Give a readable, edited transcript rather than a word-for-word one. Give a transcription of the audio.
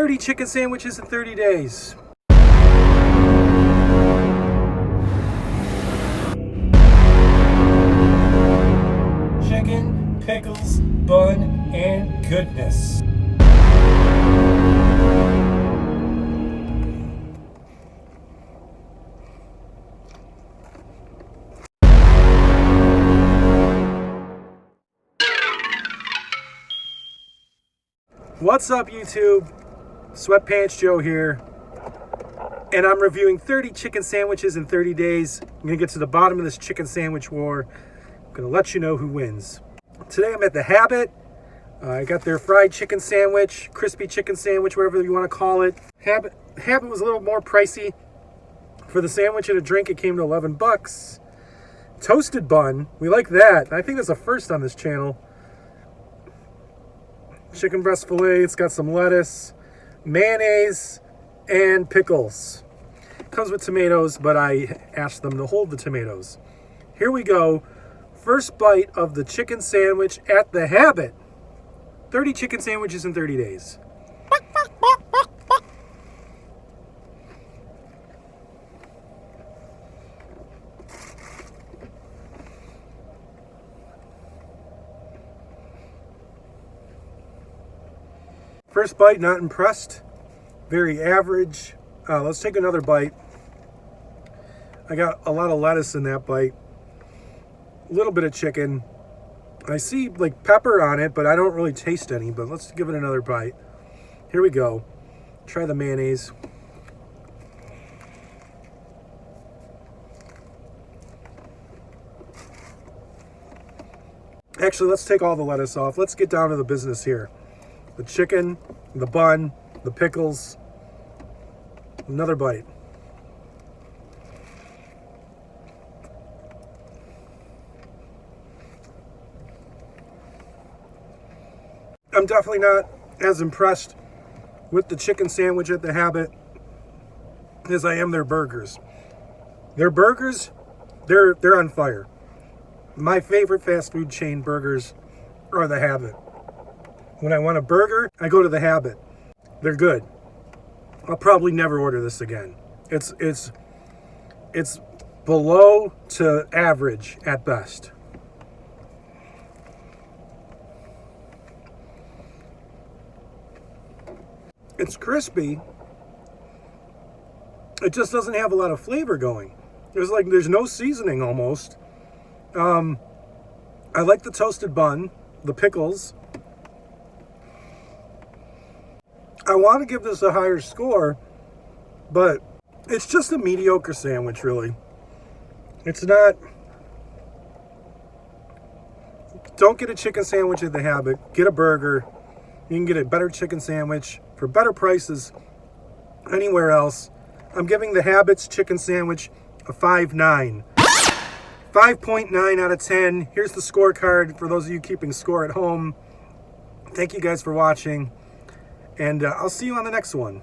30 chicken sandwiches in 30 days. Chicken, pickles, bun, and goodness. What's up, YouTube? Sweatpants Joe here, and I'm reviewing 30 chicken sandwiches in 30 days. I'm gonna get to the bottom of this chicken sandwich war. I'm gonna let you know who wins. Today I'm at the Habit. I got their fried chicken sandwich, crispy chicken sandwich, whatever you want to call it. Habit was a little more pricey. For the sandwich and a drink, it came to 11 bucks. Toasted bun, we like that. I think that's a first on this channel. Chicken breast filet, it's got some lettuce, mayonnaise, and pickles. Comes with tomatoes, but I asked them to hold the tomatoes. Here we go. First bite of the chicken sandwich at the Habit. 30 chicken sandwiches in 30 days. First bite, not impressed. Very average. Let's take another bite. I got a lot of lettuce in that bite. A little bit of chicken. I see like pepper on it, but I don't really taste any. But let's give it another bite. Here we go. Try the mayonnaise. Actually, let's take all the lettuce off. Let's get down to the business here. The chicken, the bun, the pickles. Another bite. I'm definitely not as impressed with the chicken sandwich at the Habit as I am their burgers. Their burgers, they're on fire. My favorite fast food chain burgers are the Habit. When I want a burger, I go to the Habit. They're good. I'll probably never order this again. It's below to average at best. It's crispy. It just doesn't have a lot of flavor going. There's no seasoning almost. I like the toasted bun, the pickles. I want to give this a higher score, but it's just a mediocre sandwich, really. It's not... Don't get a chicken sandwich at the Habit. Get a burger. You can get a better chicken sandwich for better prices anywhere else. I'm giving the Habit's chicken sandwich a 5.9. 5.9 out of 10. Here's the scorecard for those of you keeping score at home. Thank you guys for watching. And I'll see you on the next one.